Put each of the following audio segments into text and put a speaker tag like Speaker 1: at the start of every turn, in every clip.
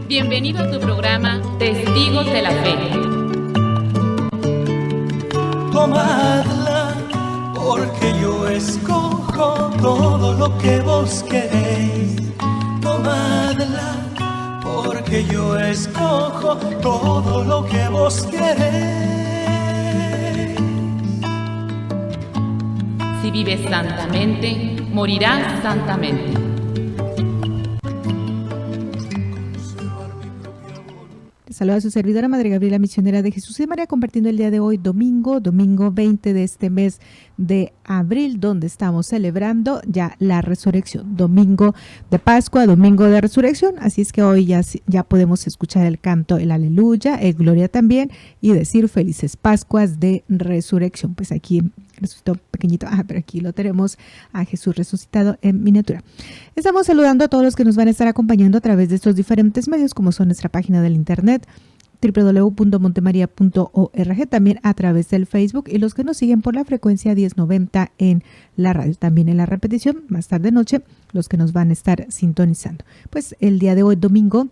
Speaker 1: Bienvenido a tu programa Testigos de la Fe.
Speaker 2: Tomadla, porque yo escojo todo lo que vos queréis. Tomadla, porque yo escojo todo lo que vos queréis.
Speaker 1: Si vives santamente, morirás santamente.
Speaker 3: Saluda a su servidora Madre Gabriela, misionera de Jesús y María, compartiendo el día de hoy, domingo 20 de este mes de abril, donde estamos celebrando ya la resurrección, domingo de Pascua, domingo de resurrección. Así es que hoy ya podemos escuchar el canto, el aleluya, el gloria también, y decir felices Pascuas de resurrección. Pues aquí resucitó pequeñito, pero aquí lo tenemos a Jesús resucitado en miniatura. Estamos saludando a todos los que nos van a estar acompañando a través de estos diferentes medios, como son nuestra página del internet www.montemaria.org, también a través del Facebook, y los que nos siguen por la frecuencia 1090 en la radio, también en la repetición más tarde noche, los que nos van a estar sintonizando. Pues el día de hoy, domingo,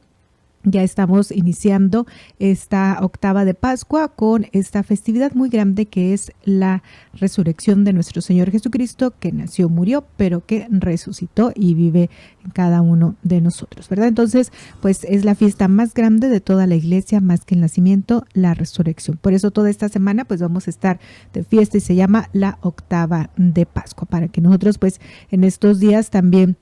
Speaker 3: ya estamos iniciando esta octava de Pascua con esta festividad muy grande que es la resurrección de nuestro Señor Jesucristo, que nació, murió, pero que resucitó y vive en cada uno de nosotros, ¿verdad? Entonces, pues es la fiesta más grande de toda la iglesia, más que el nacimiento, la resurrección. Por eso toda esta semana pues vamos a estar de fiesta y se llama la octava de Pascua, para que nosotros pues en estos días también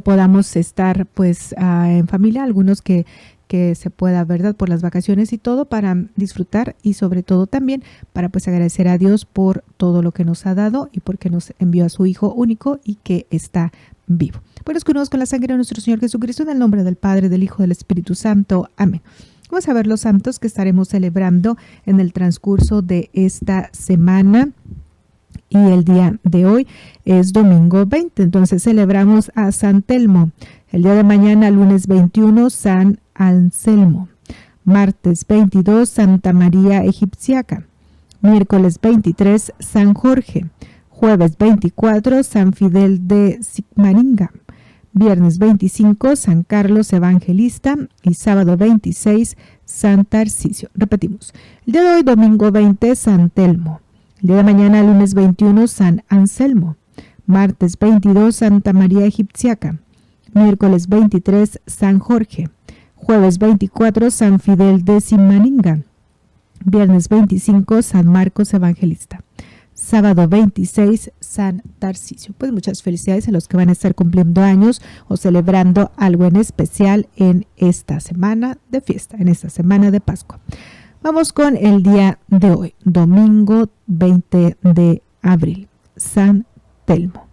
Speaker 3: podamos estar pues en familia, algunos que se pueda, ¿verdad?, por las vacaciones y todo, para disfrutar y sobre todo también para pues agradecer a Dios por todo lo que nos ha dado y porque nos envió a su Hijo único y que está vivo. Bueno, nos con la sangre de nuestro Señor Jesucristo, en el nombre del Padre, del Hijo, del Espíritu Santo. Amén. Vamos a ver los santos que estaremos celebrando en el transcurso de esta semana. Y el día de hoy es domingo 20, entonces celebramos a San Telmo. El día de mañana, lunes 21, San Anselmo. Martes 22, Santa María Egipciaca. Miércoles 23, San Jorge. Jueves 24, San Fidel de Sigmaringa. Viernes 25, San Carlos Evangelista. Y sábado 26, San Tarcisio. Repetimos, el día de hoy, domingo 20, San Telmo. El día de mañana, lunes 21, San Anselmo. Martes 22, Santa María Egipciaca. Miércoles 23, San Jorge. Jueves 24, San Fidel de Sigmaringa. Viernes 25, San Marcos Evangelista. Sábado 26, San Tarcisio. Pues muchas felicidades a los que van a estar cumpliendo años o celebrando algo en especial en esta semana de fiesta, en esta semana de Pascua. Vamos con el día de hoy, domingo 20 de abril, San Telmo.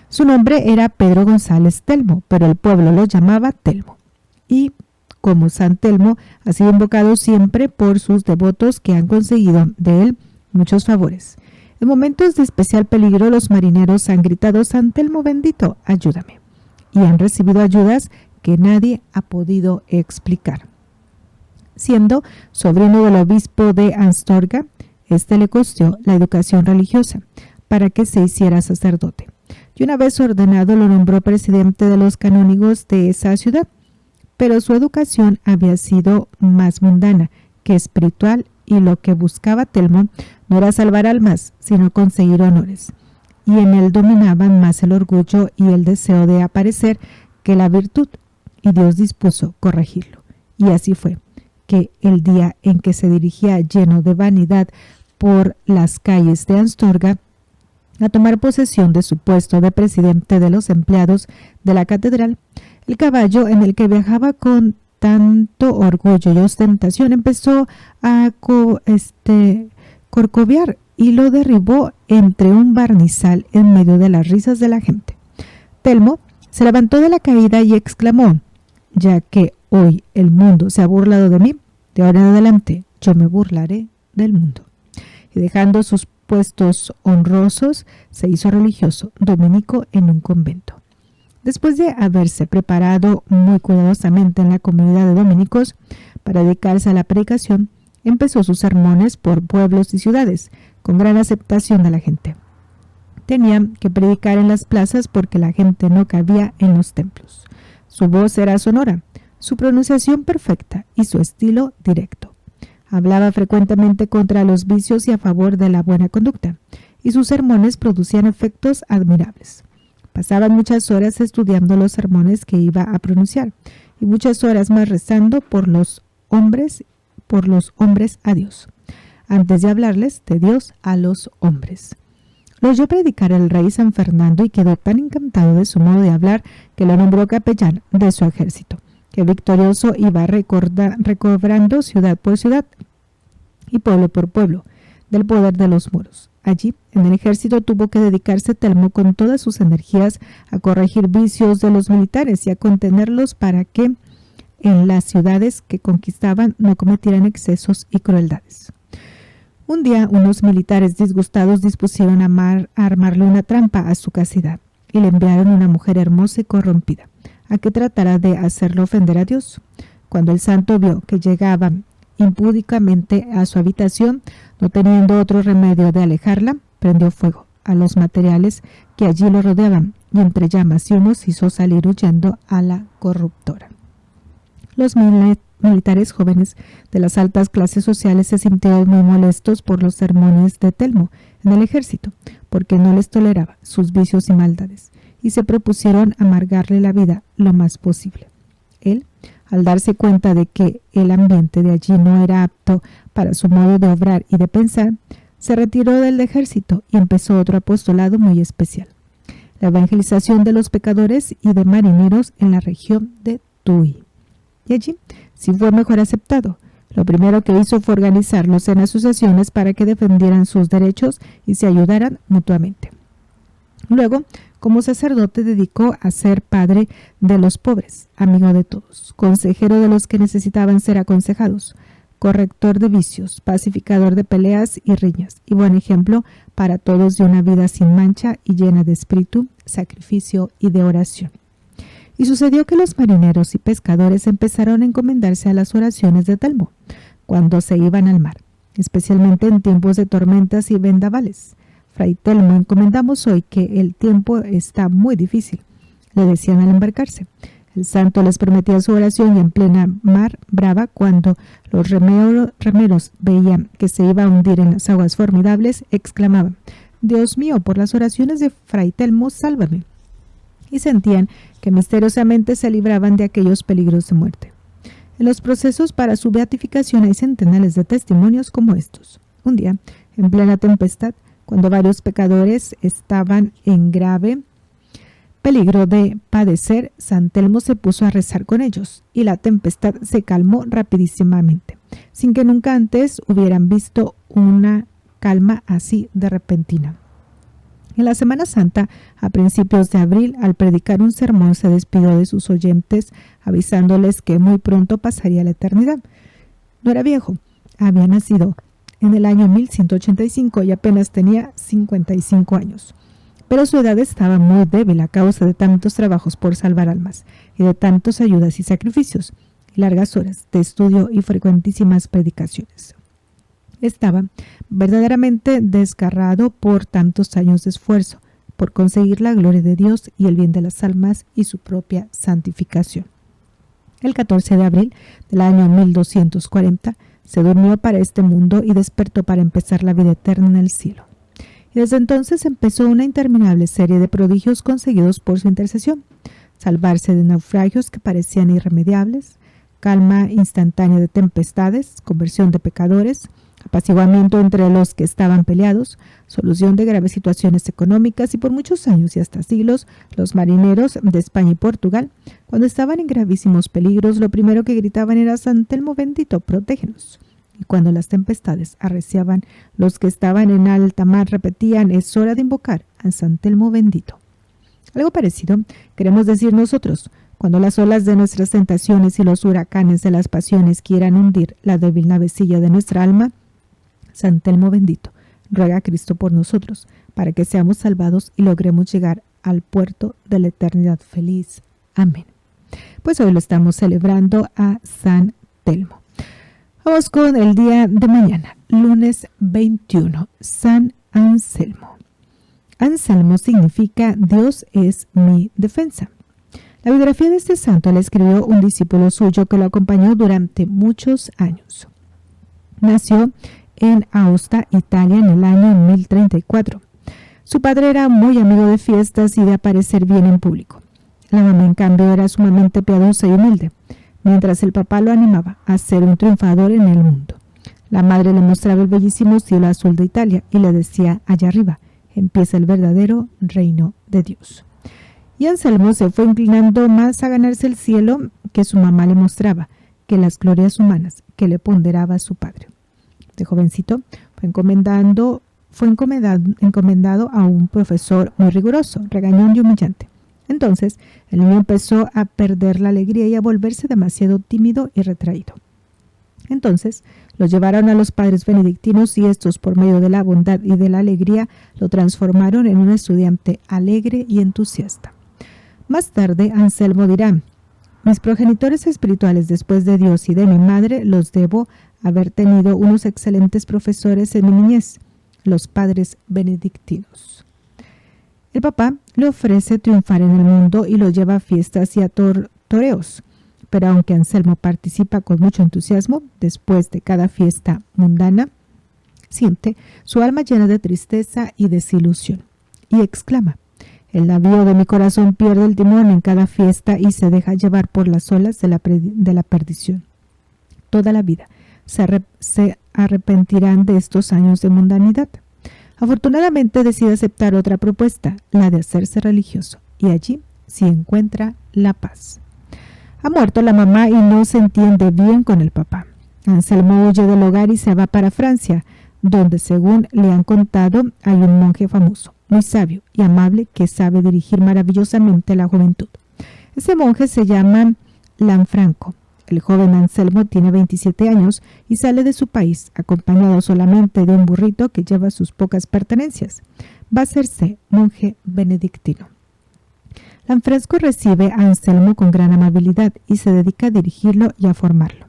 Speaker 3: Su nombre era Pedro González Telmo, pero el pueblo lo llamaba Telmo. Y como San Telmo ha sido invocado siempre por sus devotos que han conseguido de él muchos favores. En momentos de especial peligro, los marineros han gritado: San Telmo bendito, ayúdame. Y han recibido ayudas que nadie ha podido explicar. Siendo sobrino del obispo de Astorga, le costó la educación religiosa para que se hiciera sacerdote. Y una vez ordenado, lo nombró presidente de los canónigos de esa ciudad. Pero su educación había sido más mundana que espiritual, y lo que buscaba Telmo no era salvar almas, sino conseguir honores. Y en él dominaban más el orgullo y el deseo de aparecer que la virtud, y Dios dispuso corregirlo. Y así fue, que el día en que se dirigía lleno de vanidad por las calles de Astorga a tomar posesión de su puesto de presidente de los empleados de la catedral, el caballo en el que viajaba con tanto orgullo y ostentación empezó a corcovear y lo derribó entre un barnizal en medio de las risas de la gente. Telmo se levantó de la caída y exclamó: ya que hoy el mundo se ha burlado de mí, de ahora en adelante yo me burlaré del mundo. Y dejando sus puestos honrosos, se hizo religioso dominico en un convento. Después de haberse preparado muy cuidadosamente en la comunidad de dominicos para dedicarse a la predicación, empezó sus sermones por pueblos y ciudades, con gran aceptación de la gente. Tenía que predicar en las plazas porque la gente no cabía en los templos. Su voz era sonora, su pronunciación perfecta y su estilo directo. Hablaba frecuentemente contra los vicios y a favor de la buena conducta, y sus sermones producían efectos admirables. Pasaba muchas horas estudiando los sermones que iba a pronunciar, y muchas horas más rezando por los hombres a Dios, antes de hablarles de Dios a los hombres. Lo oyó predicar el rey San Fernando y quedó tan encantado de su modo de hablar que lo nombró capellán de su ejército, que victorioso iba recobrando ciudad por ciudad y pueblo por pueblo del poder de los moros. Allí, en el ejército, tuvo que dedicarse Telmo con todas sus energías a corregir vicios de los militares y a contenerlos para que en las ciudades que conquistaban no cometieran excesos y crueldades. Un día, unos militares disgustados dispusieron a armarle una trampa a su casidad y le enviaron una mujer hermosa y corrompida, a que tratara de hacerlo ofender a Dios. Cuando el santo vio que llegaba impúdicamente a su habitación, no teniendo otro remedio de alejarla, prendió fuego a los materiales que allí lo rodeaban y entre llamas y humos hizo salir huyendo a la corruptora. Los militares jóvenes de las altas clases sociales se sintieron muy molestos por los sermones de Telmo en el ejército, porque no les toleraba sus vicios y maldades, y se propusieron amargarle la vida lo más posible. Él, al darse cuenta de que el ambiente de allí no era apto para su modo de obrar y de pensar, se retiró del ejército y empezó otro apostolado muy especial: la evangelización de los pecadores y de marineros en la región de Tui. Y allí sí fue mejor aceptado. Lo primero que hizo fue organizarlos en asociaciones para que defendieran sus derechos y se ayudaran mutuamente. Luego, como sacerdote, dedicó a ser padre de los pobres, amigo de todos, consejero de los que necesitaban ser aconsejados, corrector de vicios, pacificador de peleas y riñas, y buen ejemplo para todos de una vida sin mancha y llena de espíritu, sacrificio y de oración. Y sucedió que los marineros y pescadores empezaron a encomendarse a las oraciones de Telmo cuando se iban al mar, especialmente en tiempos de tormentas y vendavales. Fray Telmo, encomendamos hoy que el tiempo está muy difícil, le decían al embarcarse. El santo les prometía su oración y en plena mar brava, cuando los remeros veían que se iba a hundir en las aguas formidables, exclamaban: «Dios mío, por las oraciones de Fray Telmo, sálvame», y sentían que misteriosamente se libraban de aquellos peligros de muerte. En los procesos para su beatificación hay centenares de testimonios como estos. Un día, en plena tempestad, cuando varios pecadores estaban en grave peligro de padecer, San Telmo se puso a rezar con ellos y la tempestad se calmó rapidísimamente, sin que nunca antes hubieran visto una calma así de repentina. En la Semana Santa, a principios de abril, al predicar un sermón, se despidió de sus oyentes, avisándoles que muy pronto pasaría la eternidad. No era viejo, había nacido en el año 1185 y apenas tenía 55 años. Pero su edad estaba muy débil a causa de tantos trabajos por salvar almas y de tantas ayudas y sacrificios, y largas horas de estudio y frecuentísimas predicaciones. Estaba verdaderamente desgarrado por tantos años de esfuerzo, por conseguir la gloria de Dios y el bien de las almas y su propia santificación. El 14 de abril del año 1240 se durmió para este mundo y despertó para empezar la vida eterna en el cielo. Y desde entonces empezó una interminable serie de prodigios conseguidos por su intercesión: salvarse de naufragios que parecían irremediables, calma instantánea de tempestades, conversión de pecadores, apaciguamiento entre los que estaban peleados, solución de graves situaciones económicas, y por muchos años y hasta siglos, los marineros de España y Portugal, cuando estaban en gravísimos peligros, lo primero que gritaban era: «San Telmo bendito, protégenos». Y cuando las tempestades arreciaban, los que estaban en alta mar repetían: «Es hora de invocar a San Telmo bendito». Algo parecido queremos decir nosotros, cuando las olas de nuestras tentaciones y los huracanes de las pasiones quieran hundir la débil navecilla de nuestra alma. San Telmo bendito, ruega a Cristo por nosotros, para que seamos salvados y logremos llegar al puerto de la eternidad feliz. Amén. Pues hoy lo estamos celebrando a San Telmo. Vamos con el día de mañana, lunes 21, San Anselmo. Anselmo significa Dios es mi defensa. La biografía de este santo la escribió un discípulo suyo que lo acompañó durante muchos años. Nació en Aosta, Italia, en el año 1034. Su padre era muy amigo de fiestas y de aparecer bien en público. La mamá, en cambio, era sumamente piadosa y humilde, mientras el papá lo animaba a ser un triunfador en el mundo. La madre le mostraba el bellísimo cielo azul de Italia y le decía: allá arriba empieza el verdadero reino de Dios. Y Anselmo se fue inclinando más a ganarse el cielo que su mamá le mostraba, que las glorias humanas que le ponderaba su padre. De jovencito fue encomendado a un profesor muy riguroso, regañón y humillante. Entonces el niño empezó a perder la alegría y a volverse demasiado tímido y retraído. Entonces lo llevaron a los padres benedictinos y estos, por medio de la bondad y de la alegría, lo transformaron en un estudiante alegre y entusiasta. Más tarde, Anselmo dirá: mis progenitores espirituales después de Dios y de mi madre los debo haber tenido unos excelentes profesores en mi niñez, los padres benedictinos. El papá le ofrece triunfar en el mundo y lo lleva a fiestas y a toreos. Pero aunque Anselmo participa con mucho entusiasmo, después de cada fiesta mundana, siente su alma llena de tristeza y desilusión, y exclama: el navío de mi corazón pierde el timón en cada fiesta y se deja llevar por las olas de la perdición. Toda la vida se arrepentirán de estos años de mundanidad. Afortunadamente decide aceptar otra propuesta, la de hacerse religioso, y allí sí encuentra la paz. Ha muerto la mamá y no se entiende bien con el papá. Anselmo huye del hogar y se va para Francia, donde, según le han contado, hay un monje famoso, muy sabio y amable, que sabe dirigir maravillosamente la juventud. Ese monje se llama Lanfranco. El joven Anselmo tiene 27 años y sale de su país, acompañado solamente de un burrito que lleva sus pocas pertenencias. Va a hacerse monje benedictino. Lanfranco recibe a Anselmo con gran amabilidad y se dedica a dirigirlo y a formarlo.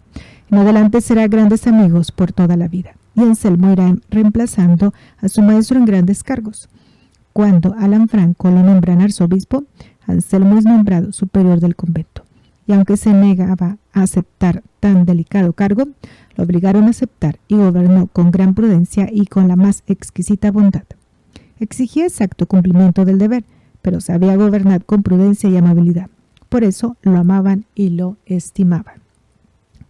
Speaker 3: En adelante serán grandes amigos por toda la vida, y Anselmo irá reemplazando a su maestro en grandes cargos. Cuando a Lanfranco lo nombran arzobispo, Anselmo es nombrado superior del convento, y aunque se negaba a aceptar tan delicado cargo, lo obligaron a aceptar y gobernó con gran prudencia y con la más exquisita bondad. Exigía exacto cumplimiento del deber, pero sabía gobernar con prudencia y amabilidad. Por eso lo amaban y lo estimaban.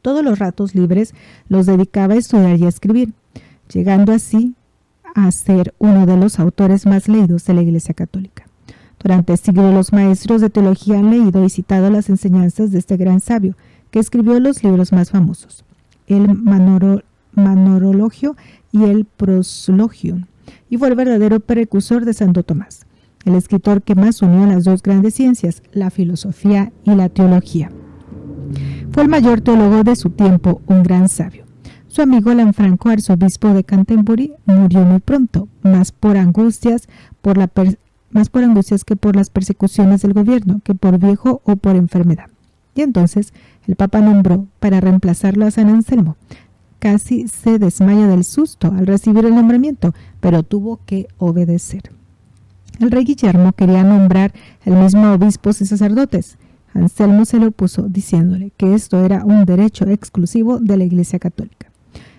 Speaker 3: Todos los ratos libres los dedicaba a estudiar y a escribir, llegando así a ser uno de los autores más leídos de la Iglesia Católica. Durante siglos los maestros de teología han leído y citado las enseñanzas de este gran sabio, que escribió los libros más famosos, el Martyrologio y el Proslogio, y fue el verdadero precursor de Santo Tomás, el escritor que más unió las dos grandes ciencias, la filosofía y la teología. Fue el mayor teólogo de su tiempo, un gran sabio. Su amigo Lanfranco, arzobispo de Canterbury, murió muy pronto, más por angustias que por las persecuciones del gobierno, que por viejo o por enfermedad. Y entonces el Papa nombró para reemplazarlo a San Anselmo. Casi se desmaya del susto al recibir el nombramiento, pero tuvo que obedecer. El rey Guillermo quería nombrar el mismo obispos y sacerdotes. Anselmo se lo opuso, diciéndole que esto era un derecho exclusivo de la Iglesia Católica.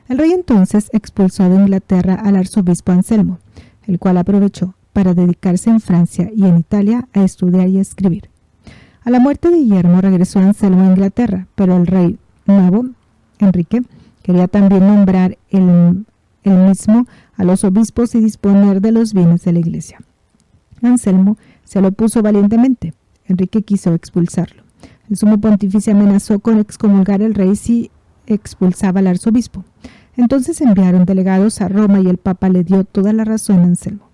Speaker 3: El rey entonces expulsó de Inglaterra al arzobispo Anselmo, el cual aprovechó para dedicarse en Francia y en Italia a estudiar y a escribir. A la muerte de Guillermo regresó Anselmo a Inglaterra, pero el rey nuevo, Enrique, quería también nombrar él mismo a los obispos y disponer de los bienes de la Iglesia. Anselmo se lo opuso valientemente. Enrique quiso expulsarlo. El sumo pontífice amenazó con excomulgar al rey si expulsaba al arzobispo. Entonces enviaron delegados a Roma y el Papa le dio toda la razón a Anselmo.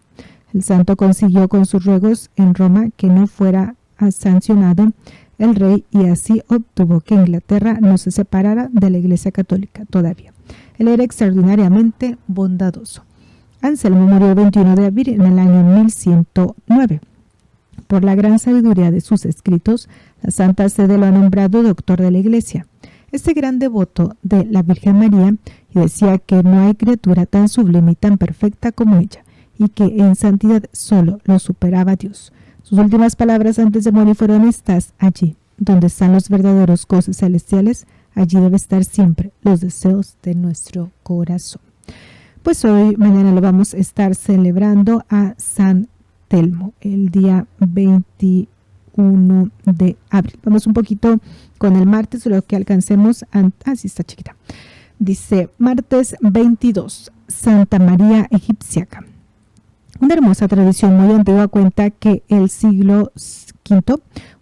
Speaker 3: El santo consiguió con sus ruegos en Roma que no fuera sancionado el rey y así obtuvo que Inglaterra no se separara de la Iglesia Católica todavía. Él era extraordinariamente bondadoso. Anselmo murió el 21 de abril en el año 1109. Por la gran sabiduría de sus escritos, la Santa Sede lo ha nombrado doctor de la Iglesia. Este gran devoto de la Virgen María y decía que no hay criatura tan sublime y tan perfecta como ella, y que en santidad solo lo superaba Dios. Sus últimas palabras antes de morir fueron: estás allí, donde están los verdaderos goces celestiales, allí debe estar siempre los deseos de nuestro corazón. Pues hoy, mañana lo vamos a estar celebrando a San Telmo, el día 21 de abril. Vamos un poquito con el martes, lo que alcancemos. Sí está chiquita. Dice, martes 22, Santa María Egipciaca. Una hermosa tradición muy antigua cuenta que el siglo V,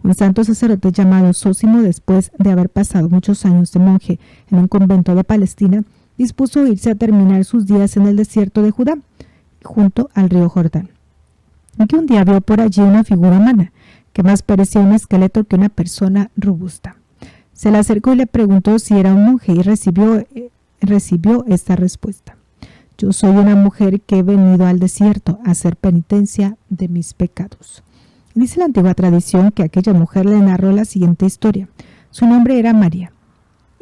Speaker 3: un santo sacerdote llamado Zósimo, después de haber pasado muchos años de monje en un convento de Palestina, dispuso irse a terminar sus días en el desierto de Judá, junto al río Jordán. Y que un día vio por allí una figura humana, que más parecía un esqueleto que una persona robusta. Se le acercó y le preguntó si era un monje y recibió esta respuesta: yo soy una mujer que he venido al desierto a hacer penitencia de mis pecados. Dice la antigua tradición que aquella mujer le narró la siguiente historia. Su nombre era María,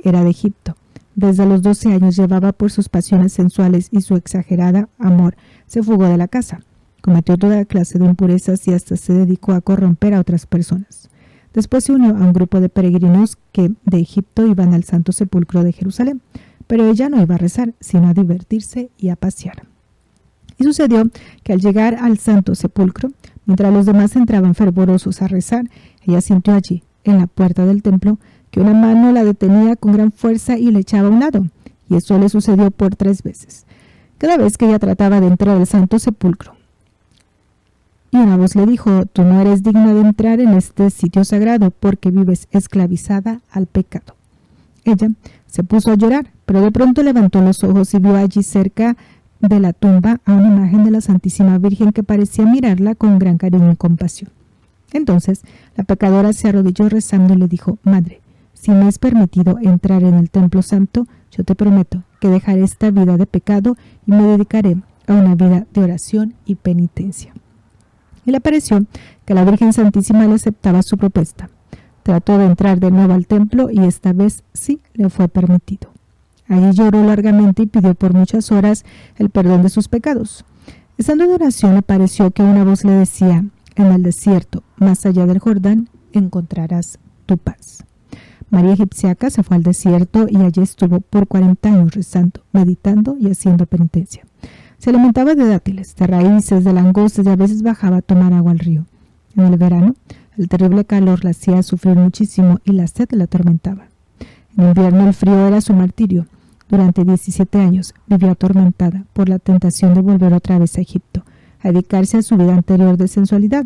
Speaker 3: era de Egipto. Desde los 12 años llevaba por sus pasiones sensuales y su exagerada amor, se fugó de la casa. Cometió toda clase de impurezas y hasta se dedicó a corromper a otras personas. Después se unió a un grupo de peregrinos que de Egipto iban al Santo Sepulcro de Jerusalén, pero ella no iba a rezar, sino a divertirse y a pasear. Y sucedió que al llegar al Santo Sepulcro, mientras los demás entraban fervorosos a rezar, ella sintió allí, en la puerta del templo, que una mano la detenía con gran fuerza y le echaba a un lado, y eso le sucedió por 3 veces. Cada vez que ella trataba de entrar al Santo Sepulcro, y una voz le dijo: tú no eres digna de entrar en este sitio sagrado porque vives esclavizada al pecado. Ella se puso a llorar, pero de pronto levantó los ojos y vio allí cerca de la tumba a una imagen de la Santísima Virgen que parecía mirarla con gran cariño y compasión. Entonces la pecadora se arrodilló rezando y le dijo: Madre, si me es permitido entrar en el templo santo, yo te prometo que dejaré esta vida de pecado y me dedicaré a una vida de oración y penitencia. Y le pareció que la Virgen Santísima le aceptaba su propuesta. Trató de entrar de nuevo al templo y esta vez sí le fue permitido. Allí lloró largamente y pidió por muchas horas el perdón de sus pecados. Estando en oración, le pareció que una voz le decía: en el desierto, más allá del Jordán, encontrarás tu paz. María Egipciaca se fue al desierto y allí estuvo por 40 años rezando, meditando y haciendo penitencia. Se alimentaba de dátiles, de raíces, de langostas y a veces bajaba a tomar agua al río. En el verano, el terrible calor la hacía sufrir muchísimo y la sed la atormentaba. En invierno el frío era su martirio. Durante 17 años vivió atormentada por la tentación de volver otra vez a Egipto, a dedicarse a su vida anterior de sensualidad,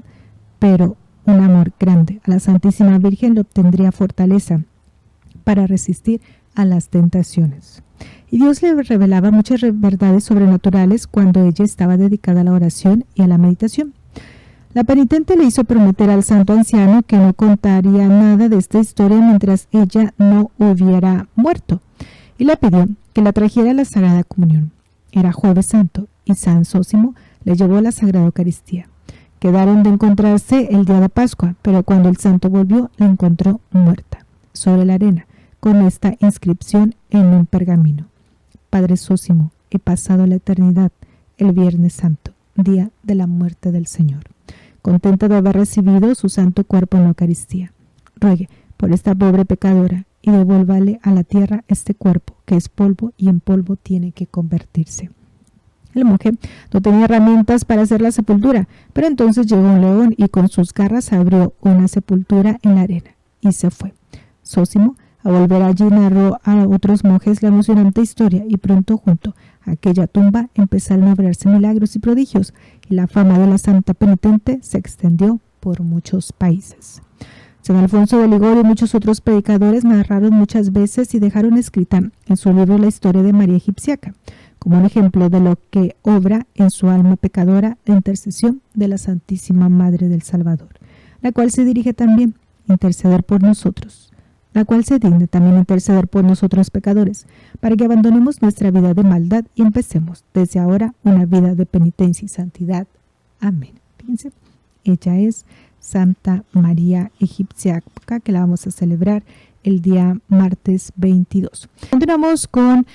Speaker 3: pero un amor grande a la Santísima Virgen le obtendría fortaleza para resistir a las tentaciones. Y Dios le revelaba muchas verdades sobrenaturales cuando ella estaba dedicada a la oración y a la meditación. La penitente le hizo prometer al santo anciano que no contaría nada de esta historia mientras ella no hubiera muerto, y le pidió que la trajera a la Sagrada Comunión. Era Jueves Santo, y San Zósimo le llevó la Sagrada Eucaristía. Quedaron de encontrarse el día de Pascua, pero cuando el santo volvió, la encontró muerta, sobre la arena, con esta inscripción en un pergamino: Padre Zósimo, he pasado la eternidad el Viernes Santo, día de la muerte del Señor. Contenta de haber recibido su santo cuerpo en la Eucaristía, ruegue por esta pobre pecadora y devuélvale a la tierra este cuerpo, que es polvo y en polvo tiene que convertirse. El monje no tenía herramientas para hacer la sepultura, pero entonces llegó un león y con sus garras abrió una sepultura en la arena y se fue. Zósimo, a volver allí, narró a otros monjes la emocionante historia y pronto junto a aquella tumba empezaron a obrarse milagros y prodigios y la fama de la santa penitente se extendió por muchos países. San Alfonso de Ligorio y muchos otros predicadores narraron muchas veces y dejaron escrita en su libro la historia de María Egipciaca, como un ejemplo de lo que obra en su alma pecadora de intercesión de la Santísima Madre del Salvador, la cual se dirige también a interceder por nosotros, la cual se digna también a interceder por nosotros pecadores, para que abandonemos nuestra vida de maldad y empecemos desde ahora una vida de penitencia y santidad. Amén. Fíjense, ella es Santa María Egipciaca, que la vamos a celebrar el día martes 22. Continuamos con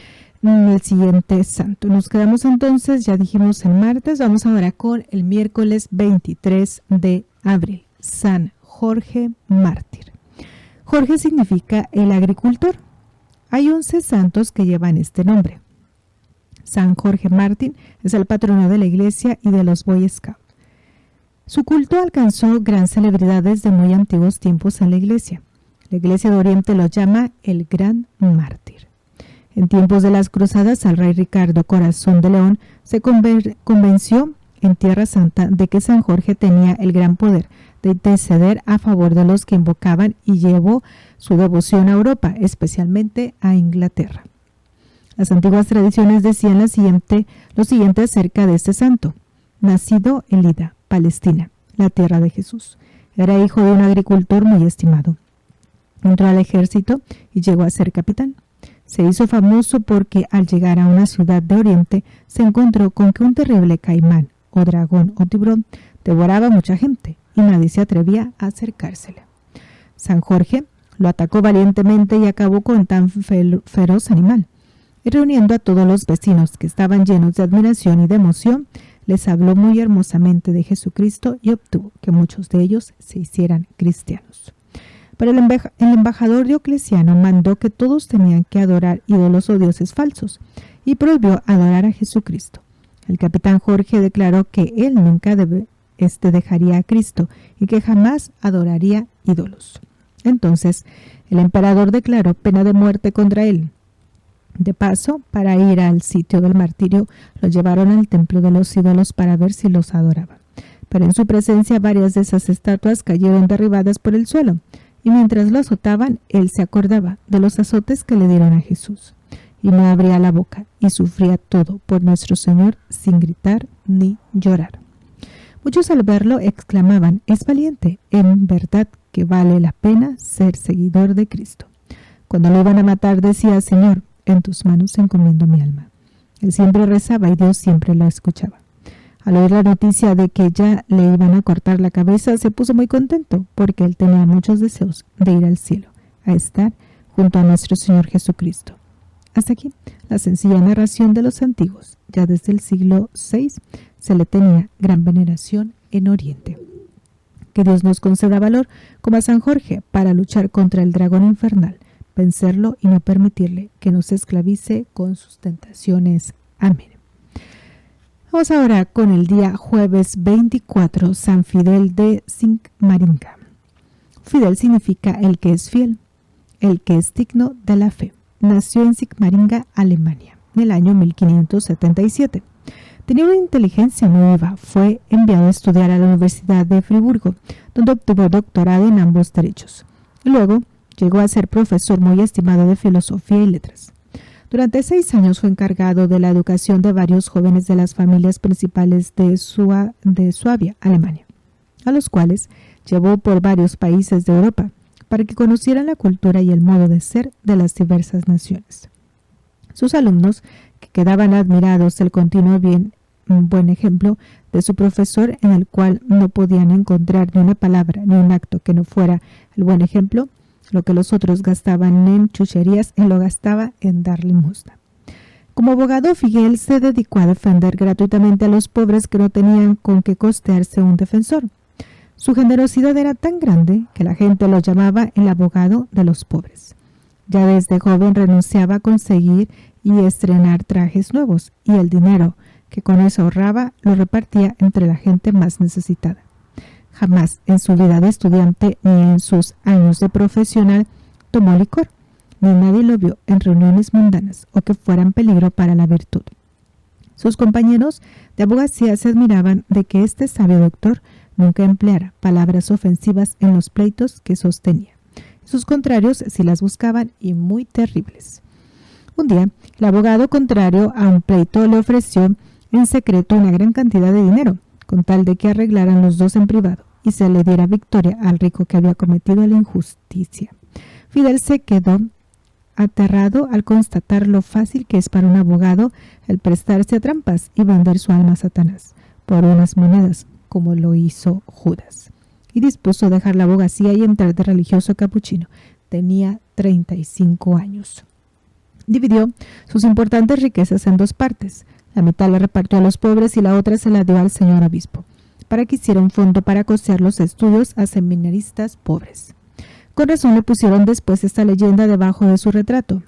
Speaker 3: el siguiente santo. Nos quedamos entonces, ya dijimos el martes, vamos ahora con el miércoles 23 de abril, San Jorge Mártir. Jorge significa el agricultor. Hay 11 santos que llevan este nombre. San Jorge Mártir es el patrono de la iglesia y de los Boy Scouts. Su culto alcanzó gran celebridad desde muy antiguos tiempos en la iglesia. La iglesia de Oriente lo llama el Gran Mártir. En tiempos de las cruzadas, el rey Ricardo Corazón de León se convenció en Tierra Santa de que San Jorge tenía el gran poder de interceder a favor de los que invocaban y llevó su devoción a Europa, especialmente a Inglaterra. Las antiguas tradiciones decían lo siguiente acerca de este santo. Nacido en Lida, Palestina, la tierra de Jesús. Era hijo de un agricultor muy estimado. Entró al ejército y llegó a ser capitán. Se hizo famoso porque al llegar a una ciudad de Oriente se encontró con que un terrible caimán o dragón o tiburón devoraba a mucha gente y nadie se atrevía a acercársele. San Jorge lo atacó valientemente y acabó con tan feroz animal. Y reuniendo a todos los vecinos que estaban llenos de admiración y de emoción, les habló muy hermosamente de Jesucristo y obtuvo que muchos de ellos se hicieran cristianos. Pero el embajador Diocleciano mandó que todos tenían que adorar ídolos o dioses falsos y prohibió adorar a Jesucristo. El capitán Jorge declaró que él nunca dejaría a Cristo y que jamás adoraría ídolos. Entonces, el emperador declaró pena de muerte contra él. De paso, para ir al sitio del martirio, lo llevaron al templo de los ídolos para ver si los adoraban. Pero en su presencia varias de esas estatuas cayeron derribadas por el suelo, y mientras lo azotaban, él se acordaba de los azotes que le dieron a Jesús, y no abría la boca, y sufría todo por nuestro Señor sin gritar ni llorar. Muchos al verlo exclamaban, es valiente, en verdad que vale la pena ser seguidor de Cristo. Cuando lo iban a matar decía, Señor, en tus manos encomiendo mi alma. Él siempre rezaba y Dios siempre lo escuchaba. Al oír la noticia de que ya le iban a cortar la cabeza, se puso muy contento porque él tenía muchos deseos de ir al cielo, a estar junto a nuestro Señor Jesucristo. Hasta aquí la sencilla narración de los antiguos. Ya desde el siglo VI se le tenía gran veneración en Oriente. Que Dios nos conceda valor, como a San Jorge, para luchar contra el dragón infernal, vencerlo y no permitirle que nos esclavice con sus tentaciones. Amén. Vamos ahora con el día jueves 24, San Fidel de Sigmaringa. Fidel significa el que es fiel, el que es digno de la fe. Nació en Sigmaringa, Alemania, en el año 1577. Tenía una inteligencia muy viva. Fue enviado a estudiar a la Universidad de Friburgo, donde obtuvo doctorado en ambos derechos. Luego llegó a ser profesor muy estimado de filosofía y letras. Durante 6 años fue encargado de la educación de varios jóvenes de las familias principales de Suabia, Alemania, a los cuales llevó por varios países de Europa para que conocieran la cultura y el modo de ser de las diversas naciones. Sus alumnos, que quedaban admirados del continuo un buen ejemplo de su profesor, en el cual no podían encontrar ni una palabra ni un acto que no fuera el buen ejemplo, lo que los otros gastaban en chucherías, él lo gastaba en dar limosna. Como abogado, Fidel se dedicó a defender gratuitamente a los pobres que no tenían con qué costearse un defensor. Su generosidad era tan grande que la gente lo llamaba el abogado de los pobres. Ya desde joven renunciaba a conseguir y estrenar trajes nuevos, y el dinero que con eso ahorraba lo repartía entre la gente más necesitada. Jamás en su vida de estudiante ni en sus años de profesional tomó licor, ni nadie lo vio en reuniones mundanas o que fueran peligro para la virtud. Sus compañeros de abogacía se admiraban de que este sabio doctor nunca empleara palabras ofensivas en los pleitos que sostenía. Sus contrarios sí las buscaban, y muy terribles. Un día, el abogado contrario a un pleito le ofreció en secreto una gran cantidad de dinero, con tal de que arreglaran los dos en privado y se le diera victoria al rico que había cometido la injusticia. Fidel se quedó aterrado al constatar lo fácil que es para un abogado el prestarse a trampas y vender su alma a Satanás por unas monedas, como lo hizo Judas, y dispuso dejar la abogacía y entrar de religioso capuchino. Tenía 35 años. Dividió sus importantes riquezas en 2 partes. La mitad la repartió a los pobres y la otra se la dio al señor obispo. para que hiciera un fondo para costear los estudios a seminaristas pobres. Con razón le pusieron después esta leyenda debajo de su retrato: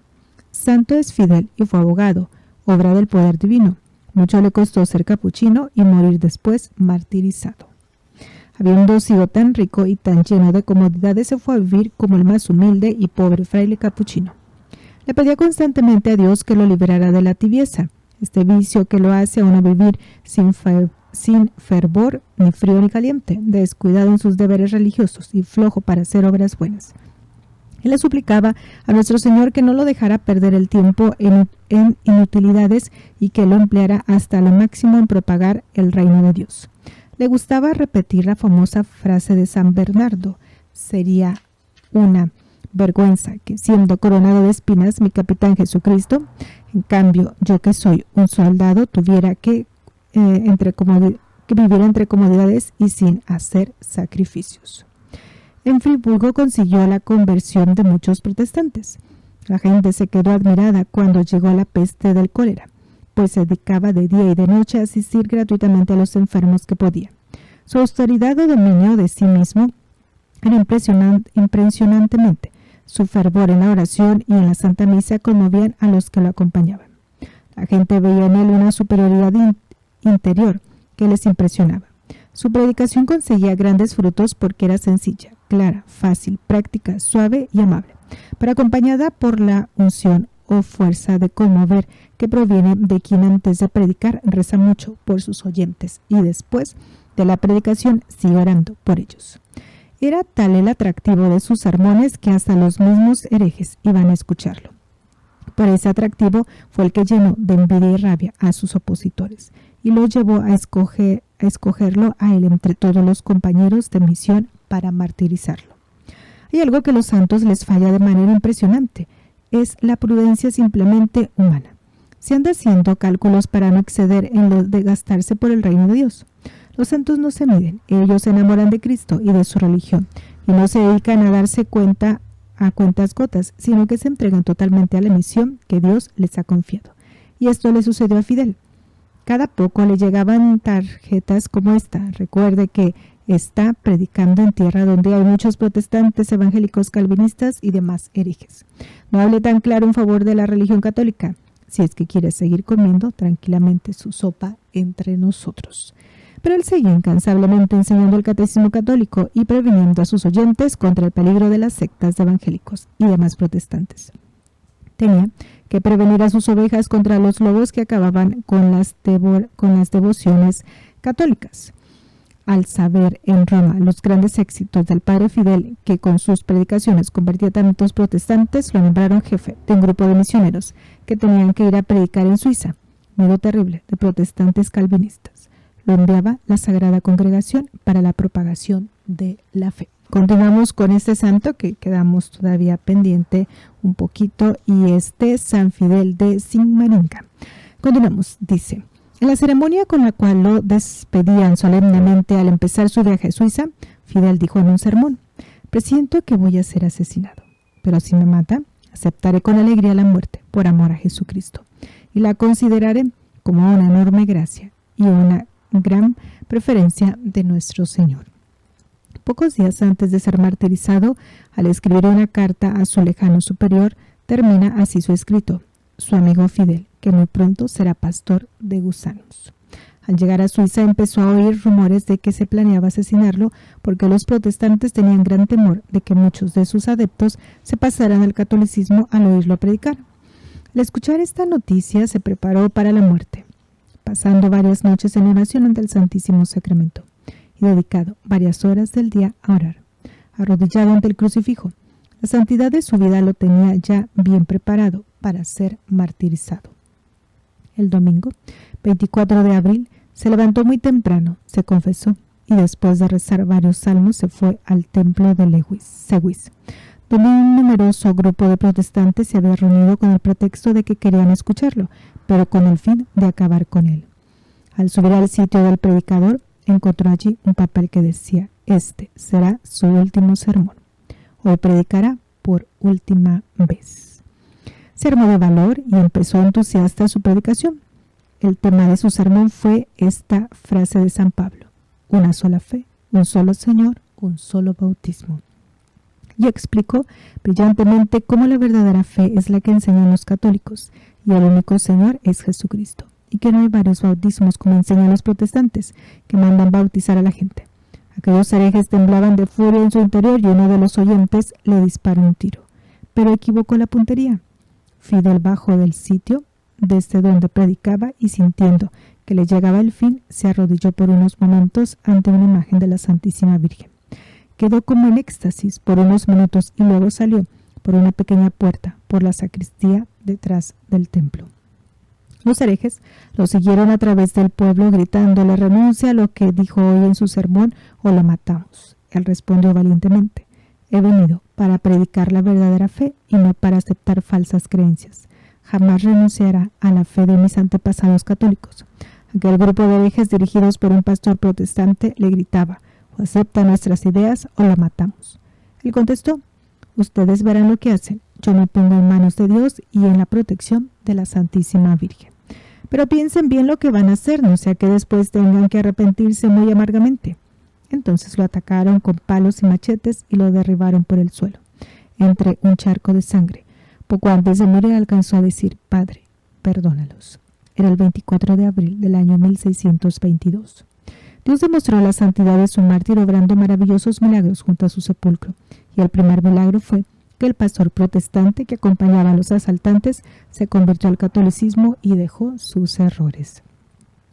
Speaker 3: Santo es Fidel y fue abogado, obra del poder divino. Mucho le costó ser capuchino y morir después martirizado. Habiendo sido tan rico y tan lleno de comodidades, se fue a vivir como el más humilde y pobre fraile capuchino. Le pedía constantemente a Dios que lo liberara de la tibieza, este vicio que lo hace a uno vivir sin fervor, ni frío ni caliente, descuidado en sus deberes religiosos y flojo para hacer obras buenas. Él le suplicaba a nuestro Señor que no lo dejara perder el tiempo en inutilidades y que lo empleara hasta lo máximo en propagar el reino de Dios. Le gustaba repetir la famosa frase de San Bernardo: sería una vergüenza que, siendo coronado de espinas mi capitán Jesucristo, en cambio yo que soy un soldado tuviera que vivir entre comodidades y sin hacer sacrificios. En Friburgo consiguió la conversión de muchos protestantes. La gente se quedó admirada cuando llegó la peste del cólera, pues se dedicaba de día y de noche a asistir gratuitamente a los enfermos que podía. Su austeridad o dominio de sí mismo era impresionantemente. Su fervor en la oración y en la Santa Misa conmovían a los que lo acompañaban. La gente veía en él una superioridad interior que les impresionaba. Su predicación conseguía grandes frutos porque era sencilla, clara, fácil, práctica, suave y amable, pero acompañada por la unción o fuerza de conmover que proviene de quien antes de predicar reza mucho por sus oyentes y después de la predicación sigue orando por ellos. Era tal el atractivo de sus sermones que hasta los mismos herejes iban a escucharlo. Por ese atractivo fue el que llenó de envidia y rabia a sus opositores y lo llevó a escogerlo a él entre todos los compañeros de misión para martirizarlo. Hay algo que a los santos les falla de manera impresionante: es la prudencia simplemente humana. Se anda haciendo cálculos para no exceder en lo de gastarse por el reino de Dios. Los santos no se miden, ellos se enamoran de Cristo y de su religión, y no se dedican a darse cuenta a cuentas gotas, sino que se entregan totalmente a la misión que Dios les ha confiado. Y esto le sucedió a Fidel. Cada poco le llegaban tarjetas como esta: recuerde que está predicando en tierra donde hay muchos protestantes, evangélicos, calvinistas y demás herejes. No hable tan claro en favor de la religión católica, si es que quiere seguir comiendo tranquilamente su sopa entre nosotros. Pero él seguía incansablemente enseñando el catecismo católico y previniendo a sus oyentes contra el peligro de las sectas de evangélicos y demás protestantes. Tenía que prevenir a sus ovejas contra los lobos que acababan con las devociones católicas. Al saber en Roma los grandes éxitos del padre Fidel, que con sus predicaciones convertía a tantos protestantes, lo nombraron jefe de un grupo de misioneros que tenían que ir a predicar en Suiza, miedo terrible de protestantes calvinistas. Lo enviaba la Sagrada Congregación para la propagación de la fe. Continuamos con este santo que quedamos todavía pendiente un poquito, y San Fidel de Sigmaringa. Continuamos, dice: en la ceremonia con la cual lo despedían solemnemente al empezar su viaje a Suiza, Fidel dijo en un sermón: presiento que voy a ser asesinado, pero si me mata, aceptaré con alegría la muerte por amor a Jesucristo, y la consideraré como una enorme gracia y una gran preferencia de nuestro Señor. Pocos días antes de ser martirizado, al escribir una carta a su lejano superior, termina así su escrito: su amigo Fidel, que muy pronto será pastor de gusanos. Al llegar a Suiza empezó a oír rumores de que se planeaba asesinarlo, porque los protestantes tenían gran temor de que muchos de sus adeptos se pasaran al catolicismo al oírlo predicar. Al escuchar esta noticia se preparó para la muerte, pasando varias noches en oración ante el Santísimo Sacramento y dedicado varias horas del día a orar, arrodillado ante el crucifijo. La santidad de su vida lo tenía ya bien preparado para ser martirizado. El domingo, 24 de abril, se levantó muy temprano, se confesó y después de rezar varios salmos se fue al templo de Seguis, donde un numeroso grupo de protestantes se había reunido con el pretexto de que querían escucharlo, pero con el fin de acabar con él. Al subir al sitio del predicador, encontró allí un papel que decía: este será su último sermón. Hoy predicará por última vez. Se armó de valor y empezó entusiasta su predicación. El tema de su sermón fue esta frase de San Pablo: una sola fe, un solo Señor, un solo bautismo. Y explicó brillantemente cómo la verdadera fe es la que enseñan los católicos y el único Señor es Jesucristo, y que no hay varios bautismos como enseñan los protestantes que mandan bautizar a la gente. Aquellos herejes temblaban de furia en su interior y uno de los oyentes le disparó un tiro, pero equivocó la puntería. Fidel bajó del sitio desde donde predicaba y sintiendo que le llegaba el fin, se arrodilló por unos momentos ante una imagen de la Santísima Virgen. Quedó como en éxtasis por unos minutos y luego salió por una pequeña puerta por la sacristía detrás del templo. Los herejes lo siguieron a través del pueblo gritándole: renuncia a lo que dijo hoy en su sermón o lo matamos. Él respondió valientemente: he venido para predicar la verdadera fe y no para aceptar falsas creencias. Jamás renunciará a la fe de mis antepasados católicos. Aquel grupo de herejes dirigidos por un pastor protestante le gritaba: o acepta nuestras ideas o la matamos. Él contestó: ustedes verán lo que hacen. Yo me pongo en manos de Dios y en la protección de la Santísima Virgen. Pero piensen bien lo que van a hacer, no sea que después tengan que arrepentirse muy amargamente. Entonces lo atacaron con palos y machetes y lo derribaron por el suelo, entre un charco de sangre. Poco antes de morir alcanzó a decir: Padre, perdónalos. Era el 24 de abril del año 1622. Dios demostró la santidad de su mártir obrando maravillosos milagros junto a su sepulcro, y el primer milagro fue que el pastor protestante que acompañaba a los asaltantes se convirtió al catolicismo y dejó sus errores.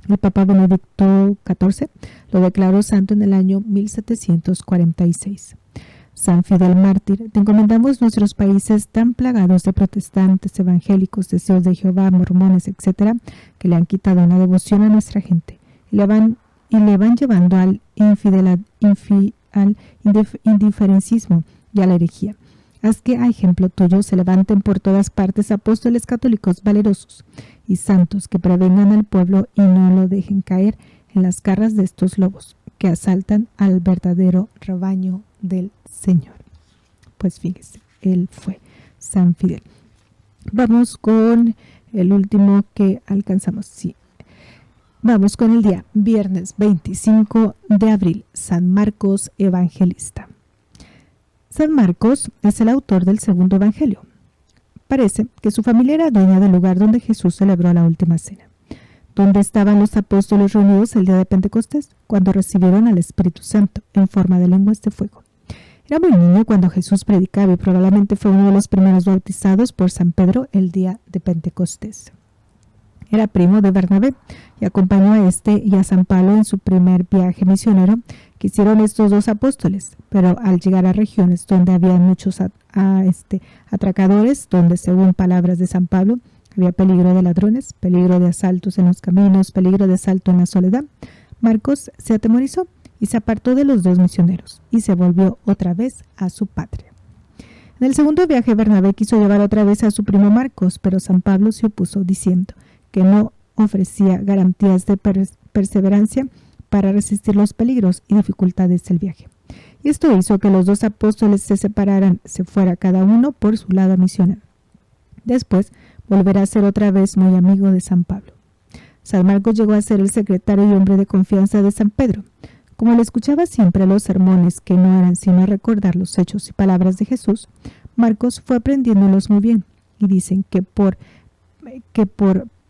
Speaker 3: El Papa Benedicto XIV lo declaró santo en el año 1746. San Fidel mártir, te encomendamos nuestros países tan plagados de protestantes, evangélicos, testigos de Jehová, mormones, etc., que le han quitado la devoción a nuestra gente y le van llevando al indiferencismo y a la herejía. Haz que, a ejemplo tuyo, se levanten por todas partes apóstoles católicos valerosos y santos que prevengan al pueblo y no lo dejen caer en las garras de estos lobos que asaltan al verdadero rebaño del Señor. Pues fíjese, él fue San Fidel. Vamos con el último que alcanzamos. Sí. Vamos con el día viernes 25 de abril, San Marcos Evangelista. San Marcos es el autor del segundo evangelio. Parece que su familia era dueña del lugar donde Jesús celebró la última cena, donde estaban los apóstoles reunidos el día de Pentecostés, cuando recibieron al Espíritu Santo en forma de lenguas de fuego. Era muy niño cuando Jesús predicaba y probablemente fue uno de los primeros bautizados por San Pedro el día de Pentecostés. Era primo de Bernabé y acompañó a este y a San Pablo en su primer viaje misionero que hicieron estos dos apóstoles, pero al llegar a regiones donde había muchos atracadores, donde según palabras de San Pablo había peligro de ladrones, peligro de asaltos en los caminos, peligro de asalto en la soledad, Marcos se atemorizó y se apartó de los dos misioneros y se volvió otra vez a su patria. En el segundo viaje Bernabé quiso llevar otra vez a su primo Marcos, pero San Pablo se opuso diciendo que no ofrecía garantías de perseverancia para resistir los peligros y dificultades del viaje. Y esto hizo que los dos apóstoles se separaran, se fuera cada uno por su lado a misionar. Después volverá a ser otra vez muy amigo de San Pablo. San Marcos llegó a ser el secretario y hombre de confianza de San Pedro. Como le escuchaba siempre los sermones que no eran sino recordar los hechos y palabras de Jesús, Marcos fue aprendiéndolos muy bien, y dicen que por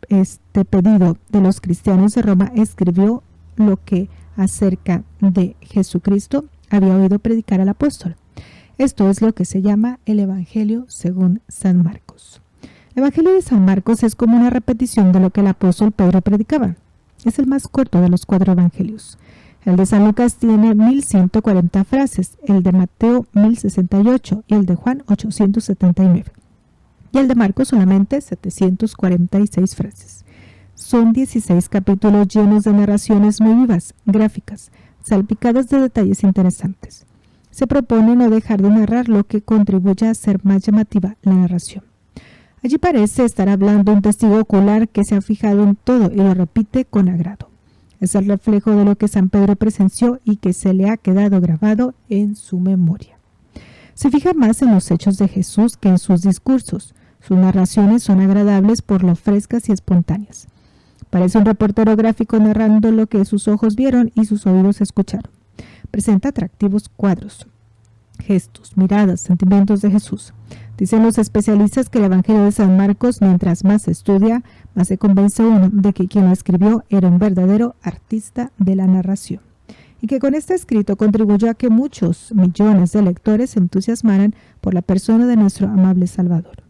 Speaker 3: este pedido de los cristianos de Roma escribió lo que acerca de Jesucristo había oído predicar al apóstol. Esto es lo que se llama el Evangelio según San Marcos. El Evangelio de San Marcos es como una repetición de lo que el apóstol Pedro predicaba. Es el más corto de los 4 evangelios. El de San Lucas tiene 1140 frases, el de Mateo 1068 y el de Juan 879. Y el de Marcos solamente 746 frases. Son 16 capítulos llenos de narraciones muy vivas, gráficas, salpicadas de detalles interesantes. Se propone no dejar de narrar lo que contribuye a hacer más llamativa la narración. Allí parece estar hablando un testigo ocular que se ha fijado en todo y lo repite con agrado. Es el reflejo de lo que San Pedro presenció y que se le ha quedado grabado en su memoria. Se fija más en los hechos de Jesús que en sus discursos. Sus narraciones son agradables por lo frescas y espontáneas. Parece un reportero gráfico narrando lo que sus ojos vieron y sus oídos escucharon. Presenta atractivos cuadros, gestos, miradas, sentimientos de Jesús. Dicen los especialistas que el Evangelio de San Marcos, mientras más se estudia, más se convence uno de que quien lo escribió era un verdadero artista de la narración, y que con este escrito contribuyó a que muchos millones de lectores se entusiasmaran por la persona de nuestro amable Salvador.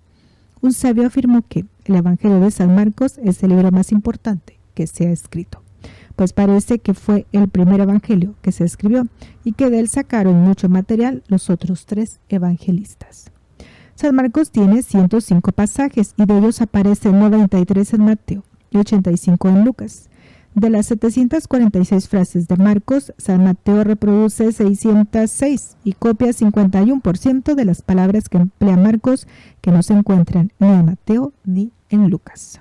Speaker 3: Un sabio afirmó que el Evangelio de San Marcos es el libro más importante que se ha escrito, pues parece que fue el primer evangelio que se escribió y que de él sacaron mucho material los otros 3 evangelistas. San Marcos tiene 105 pasajes y de ellos aparecen 93 en Mateo y 85 en Lucas. De las 746 frases de Marcos, San Mateo reproduce 606 y copia 51% de las palabras que emplea Marcos, que no se encuentran ni en Mateo ni en Lucas.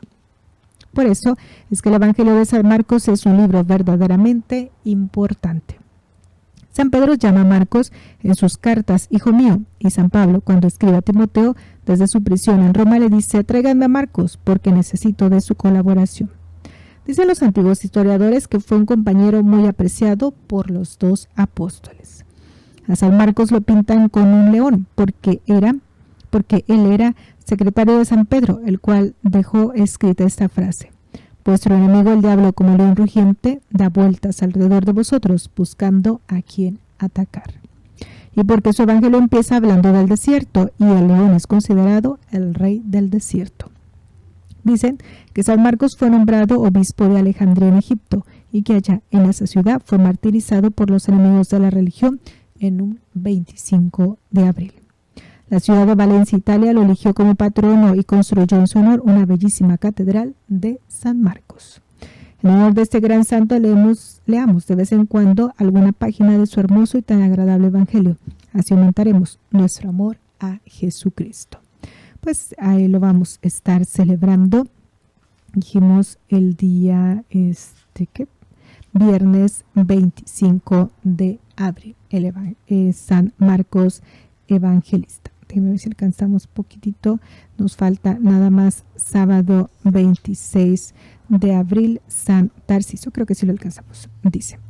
Speaker 3: Por eso es que el Evangelio de San Marcos es un libro verdaderamente importante. San Pedro llama a Marcos en sus cartas hijo mío, y San Pablo, cuando escribe a Timoteo desde su prisión en Roma, le dice: tráiganme a Marcos porque necesito de su colaboración. Dicen los antiguos historiadores que fue un compañero muy apreciado por los 2 apóstoles. A San Marcos lo pintan con un león porque él era secretario de San Pedro, el cual dejó escrita esta frase: vuestro enemigo el diablo, como león rugiente, da vueltas alrededor de vosotros, buscando a quien atacar. Y porque su evangelio empieza hablando del desierto, y el león es considerado el rey del desierto. Dicen que San Marcos fue nombrado obispo de Alejandría en Egipto, y que allá en esa ciudad fue martirizado por los enemigos de la religión en un 25 de abril. La ciudad de Valencia, Italia, lo eligió como patrono y construyó en su honor una bellísima catedral de San Marcos. En honor de este gran santo leamos de vez en cuando alguna página de su hermoso y tan agradable evangelio. Así aumentaremos nuestro amor a Jesucristo. Pues ahí lo vamos a estar celebrando. Dijimos el día viernes 25 de abril, San Marcos Evangelista. Déjenme ver si alcanzamos poquitito. Nos falta nada más sábado 26 de abril, San Tarsiso. Creo que sí lo alcanzamos. Dice,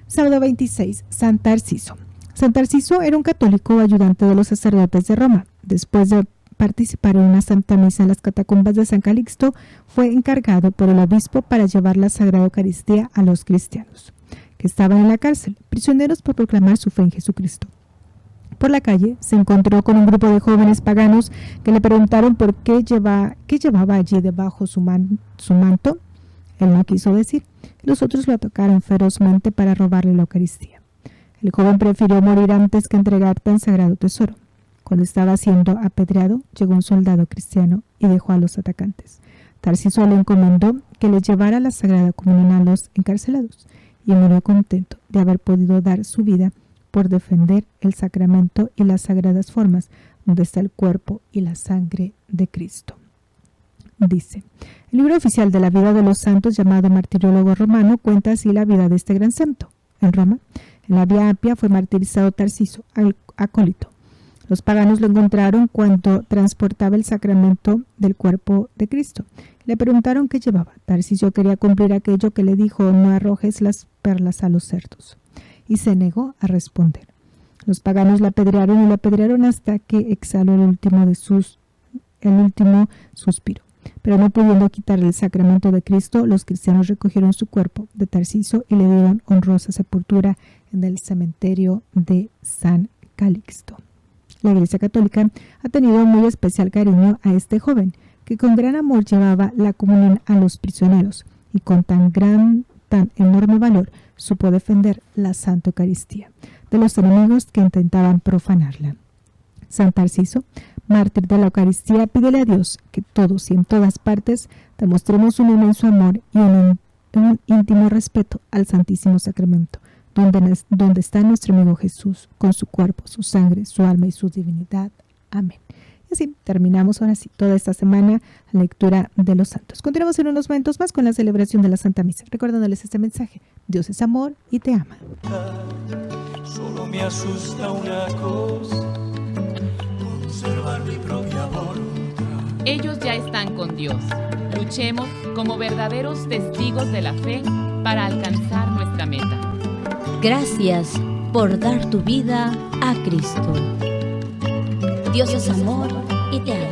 Speaker 3: sábado 26, San Tarsiso. San Tarsiso era un católico ayudante de los sacerdotes de Roma. Después de participar en una santa misa en las catacumbas de San Calixto, fue encargado por el obispo para llevar la Sagrada Eucaristía a los cristianos, que estaban en la cárcel, prisioneros por proclamar su fe en Jesucristo. Por la calle se encontró con un grupo de jóvenes paganos que le preguntaron por qué llevaba allí debajo su manto. Él no quiso decir. Los otros lo atacaron ferozmente para robarle la Eucaristía. El joven prefirió morir antes que entregar tan sagrado tesoro. Cuando estaba siendo apedreado, llegó un soldado cristiano y dejó a los atacantes. Tarsiso le encomendó que le llevara la Sagrada Comunión a los encarcelados y murió contento de haber podido dar su vida por defender el sacramento y las sagradas formas donde está el cuerpo y la sangre de Cristo. Dice, el libro oficial de la vida de los santos, llamado Martiriólogo Romano, cuenta así la vida de este gran santo. En Roma, en la Vía Apia, fue martirizado Tarsiso, acólito. Los paganos lo encontraron cuando transportaba el sacramento del cuerpo de Cristo. Le preguntaron qué llevaba. Tarsiso quería cumplir aquello que le dijo: no arrojes las perlas a los cerdos. Y se negó a responder. Los paganos la apedrearon y la apedrearon hasta que exhaló el último suspiro. Pero no pudiendo quitarle el sacramento de Cristo, los cristianos recogieron su cuerpo de Tarsiso y le dieron honrosa sepultura en el cementerio de San Calixto. La Iglesia Católica ha tenido un muy especial cariño a este joven, que con gran amor llevaba la comunión a los prisioneros y con tan enorme valor supo defender la Santa Eucaristía de los enemigos que intentaban profanarla. San Tarsiso, mártir de la Eucaristía, pídele a Dios que todos y en todas partes demostremos un inmenso amor y un íntimo respeto al Santísimo Sacramento, donde está nuestro amigo Jesús, con su cuerpo, su sangre, su alma y su divinidad. Amén. Y así terminamos ahora sí toda esta semana la lectura de los santos. Continuamos en unos momentos más con la celebración de la Santa Misa, recordándoles este mensaje: Dios es amor y te ama.
Speaker 2: Solo me asusta una cosa: conservar mi propia voluntad.
Speaker 1: Ellos ya están con Dios. Luchemos como verdaderos testigos de la fe para alcanzar nuestra meta.
Speaker 4: Gracias por dar tu vida a Cristo. Dios es amor y te ama.